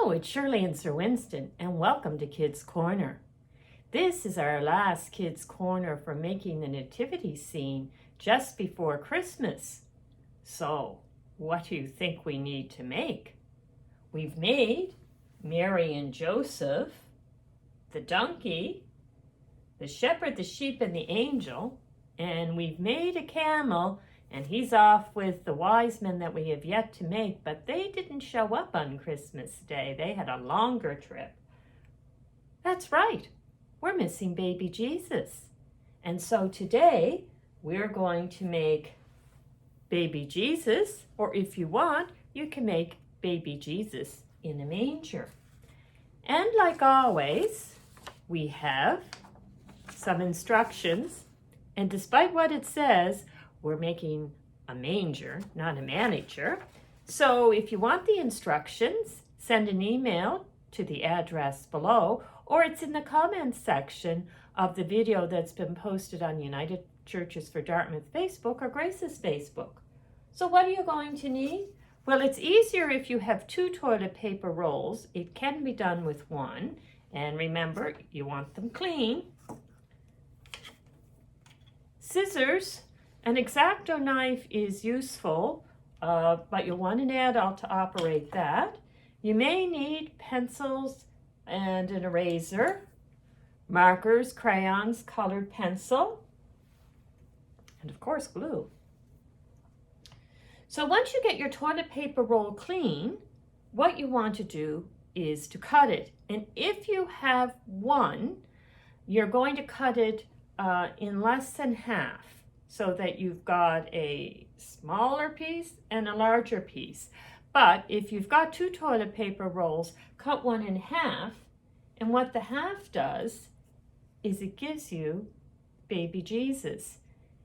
Hello, it's Shirley and Sir Winston, and welcome to Kids Corner. This is our last Kids Corner for making the nativity scene just before Christmas. So, what do you think we need to make? We've made Mary and Joseph, the donkey, the shepherd, the sheep, and the angel, and we've made a camel, and he's off with the wise men that we have yet to make, but they didn't show up on Christmas Day. They had a longer trip. That's right, we're missing baby Jesus. And so today, we're going to make baby Jesus, or if you want, you can make baby Jesus in a manger. And like always, we have some instructions, and despite what it says, we're making a manger, not a manicure. So if you want the instructions, send an email to the address below, or it's in the comments section of the video that's been posted on United Churches for Dartmouth Facebook or Grace's Facebook. So what are you going to need? Well, it's easier if you have 2 toilet paper rolls. It can be done with 1. And remember, you want them clean. Scissors. An X-Acto knife is useful, but you'll want an adult to operate that. You may need pencils and an eraser, markers, crayons, colored pencil, and of course glue. So once you get your toilet paper roll clean, what you want to do is to cut it. And if you have 1, you're going to cut it in less than half, so that you've got a smaller piece and a larger piece. But if you've got 2 toilet paper rolls, cut 1 in half, and what the half does is it gives you baby Jesus.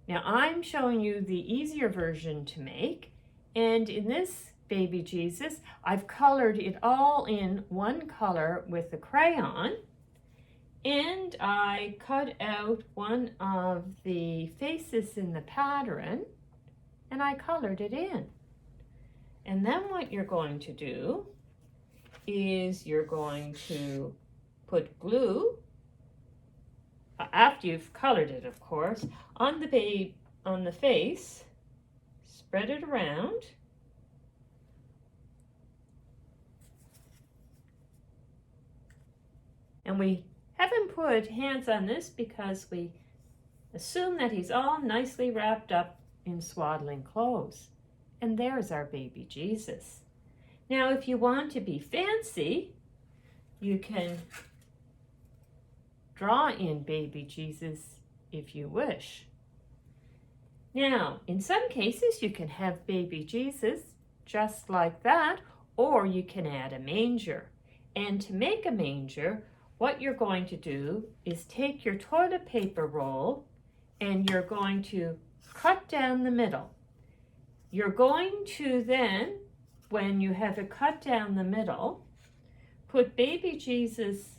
Now I'm showing you the easier version to make, and in this baby Jesus, I've colored it all in 1 color with a crayon. And I cut out one of the faces in the pattern and I colored it in. And then what you're going to do is you're going to put glue, after you've colored it of course, on the face, spread it around. And we haven't put hands on this because we assume that he's all nicely wrapped up in swaddling clothes. And there's our baby Jesus. Now, if you want to be fancy, you can draw in baby Jesus if you wish. Now, in some cases, you can have baby Jesus just like that, or you can add a manger. And to make a manger, what you're going to do is take your toilet paper roll and you're going to cut down the middle. You're going to then, when you have it cut down the middle, put baby Jesus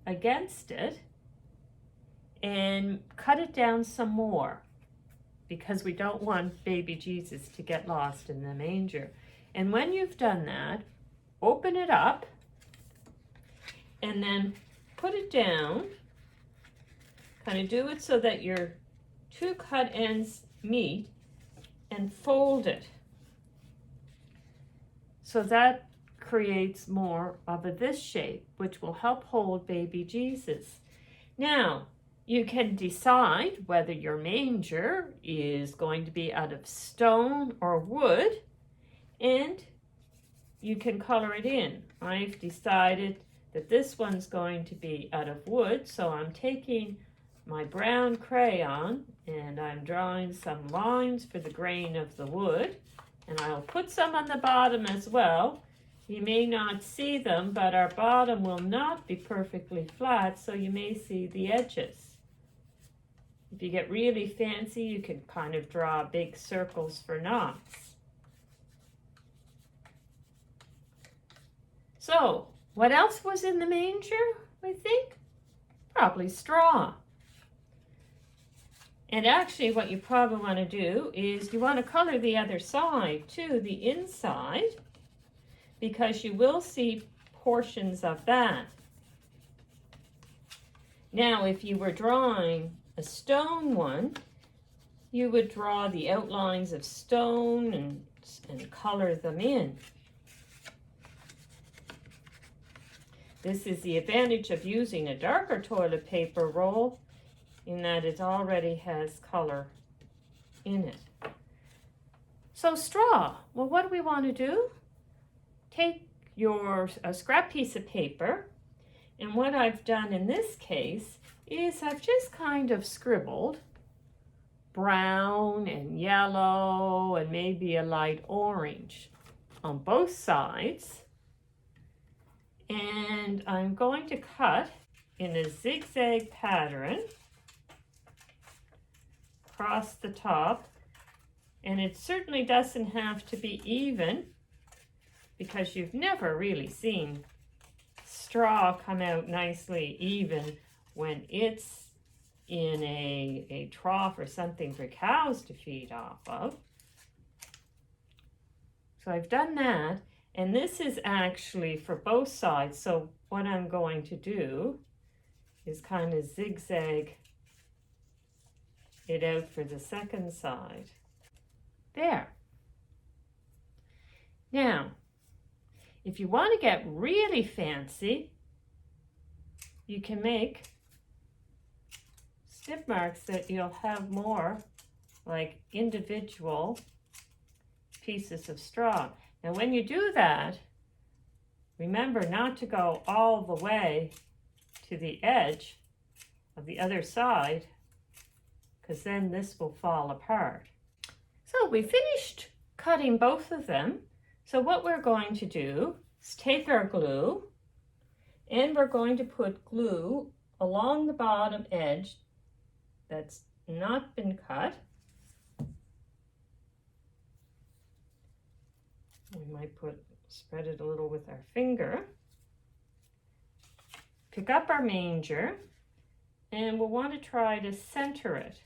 against it and cut it down some more because we don't want baby Jesus to get lost in the manger. And when you've done that, open it up and then put it down, kind of do it so that your 2 cut ends meet, and fold it. So that creates more of this shape, which will help hold baby Jesus. Now, you can decide whether your manger is going to be out of stone or wood, and you can color it in. I've decided that this one's going to be out of wood, so I'm taking my brown crayon and I'm drawing some lines for the grain of the wood, and I'll put some on the bottom as well. You may not see them, but our bottom will not be perfectly flat, so you may see the edges. If you get really fancy, you can kind of draw big circles for knots. So, what else was in the manger, I think? Probably straw. And actually what you probably want to do is you want to color the other side too, the inside, because you will see portions of that. Now, if you were drawing a stone one, you would draw the outlines of stone and color them in. This is the advantage of using a darker toilet paper roll, in that it already has color in it. So straw, well, what do we want to do? Take a scrap piece of paper, and what I've done in this case is I've just kind of scribbled brown and yellow and maybe a light orange on both sides. And I'm going to cut in a zigzag pattern across the top. And it certainly doesn't have to be even, because you've never really seen straw come out nicely even when it's in a trough or something for cows to feed off of. So I've done that, and this is actually for both sides. So what I'm going to do is kind of zigzag it out for the second side. There. Now, if you want to get really fancy, you can make snip marks that you'll have more like individual pieces of straw. Now, when you do that, remember not to go all the way to the edge of the other side, because then this will fall apart. So we finished cutting both of them. So what we're going to do is take our glue, and we're going to put glue along the bottom edge that's not been cut. We might spread it a little with our finger. Pick up our manger, and we'll want to try to center it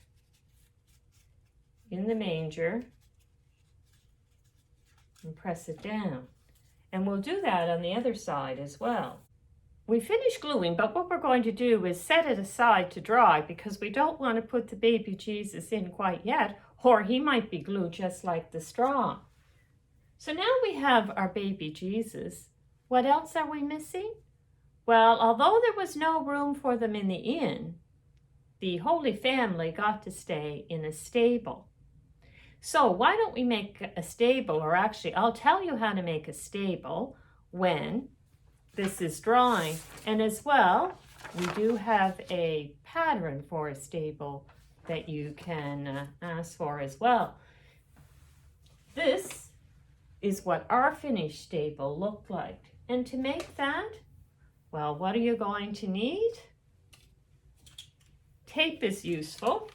in the manger and press it down. And we'll do that on the other side as well. We finished gluing, but what we're going to do is set it aside to dry, because we don't want to put the baby Jesus in quite yet, or he might be glued just like the straw. So now we have our baby Jesus. What else are we missing? Well, although there was no room for them in the inn, the Holy Family got to stay in a stable. So why don't we make a stable, or actually I'll tell you how to make a stable when this is drying. And as well, we do have a pattern for a stable that you can ask for as well. This is what our finished stable looked like. And to make that, well, what are you going to need? Tape is useful.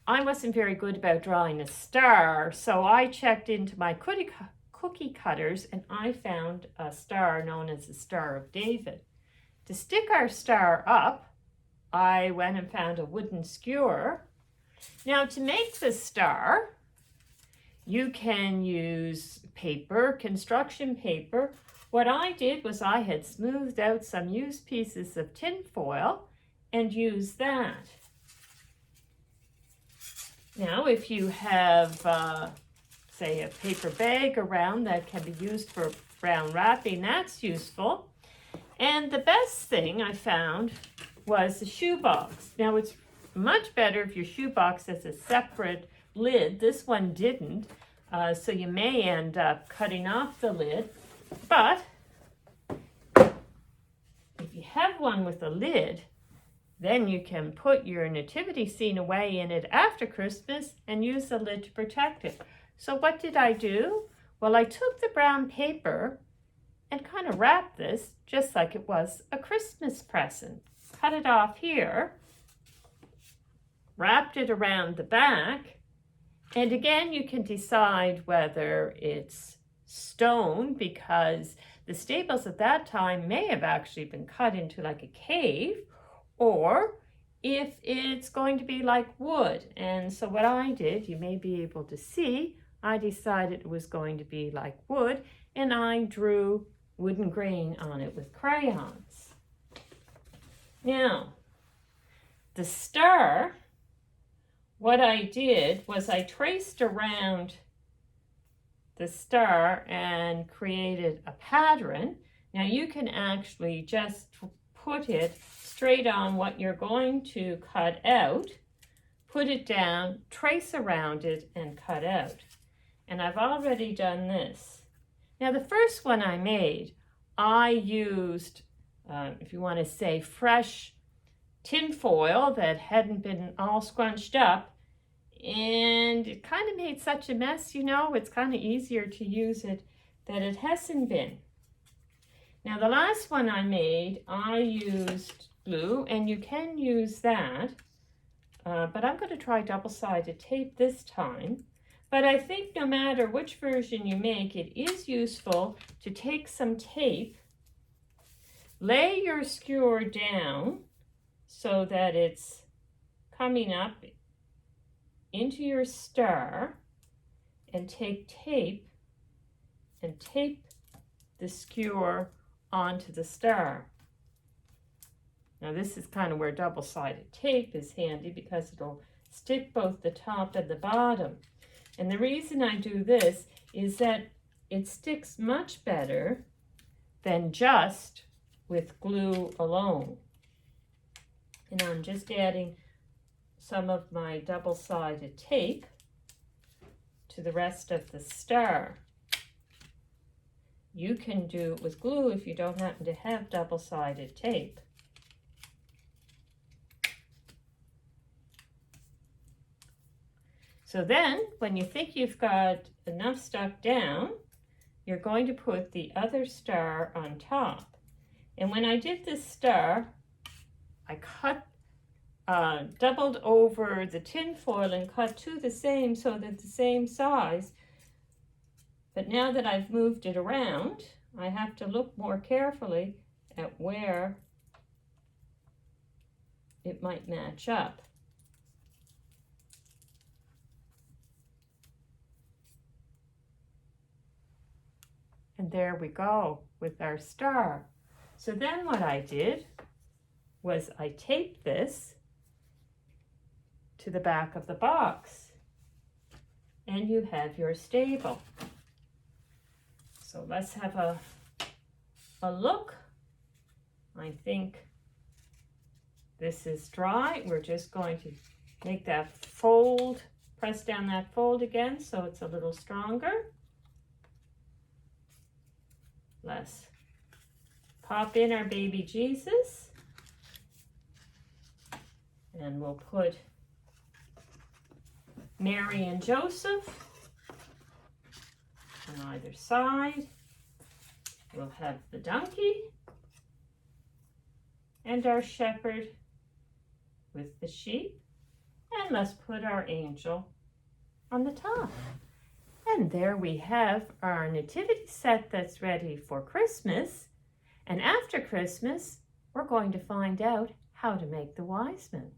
I wasn't very good about drawing a star, so I checked into my cookie cutters, and I found a star known as the Star of David. To stick our star up, I went and found a wooden skewer. Now, to make the star, you can use paper, construction paper. What I did was I had smoothed out some used pieces of tin foil and used that. Now, if you have, say, a paper bag around that can be used for brown wrapping, that's useful. And the best thing I found was a shoebox. Now, it's much better if your shoebox has a separate lid. This one didn't, so you may end up cutting off the lid. But if you have one with a lid, then you can put your nativity scene away in it after Christmas and use the lid to protect it. So what did I do? Well, I took the brown paper and kind of wrapped this just like it was a Christmas present. Cut it off here, wrapped it around the back, and again, you can decide whether it's stone, because the stables at that time may have actually been cut into like a cave, or if it's going to be like wood. And so what I did, you may be able to see, I decided it was going to be like wood, and I drew wooden grain on it with crayons. Now, the star, what I did was I traced around the star and created a pattern. Now you can actually just put it straight on what you're going to cut out, put it down, trace around it, and cut out. And I've already done this. Now the first one I made, I used, if you want to say, fresh tin foil that hadn't been all scrunched up, and it kind of made such a mess, you know, it's kind of easier to use it than it hasn't been. Now the last one I made, I used glue, and you can use that, but I'm going to try double-sided tape this time. But I think no matter which version you make, it is useful to take some tape, lay your skewer down so that it's coming up into your star, and take tape and tape the skewer onto the star. Now this is kind of where double-sided tape is handy because it'll stick both the top and the bottom. And the reason I do this is that it sticks much better than just with glue alone. And I'm just adding some of my double-sided tape to the rest of the star. You can do it with glue if you don't happen to have double-sided tape. So then, when you think you've got enough stuck down, you're going to put the other star on top. And when I did this star, I doubled over the tin foil and cut two the same so that the same size. But now that I've moved it around, I have to look more carefully at where it might match up. And there we go with our star. So then what I did was I taped this to the back of the box, and you have your stable. So let's have a look. I think this is dry. We're just going to make that fold, press down that fold again so it's a little stronger. Let's pop in our baby Jesus, and we'll put Mary and Joseph on either side. We'll have the donkey and our shepherd with the sheep, and let's put our angel on the top. And there we have our nativity set that's ready for Christmas. And after Christmas, we're going to find out how to make the wise men.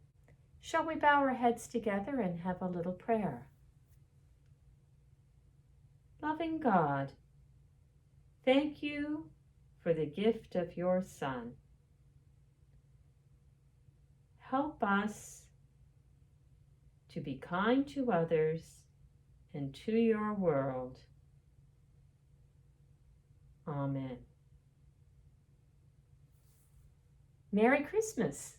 Shall we bow our heads together and have a little prayer? Loving God, thank you for the gift of your Son. Help us to be kind to others and to your world. Amen. Merry Christmas,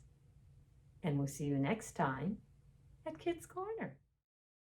and we'll see you next time at Kids Corner.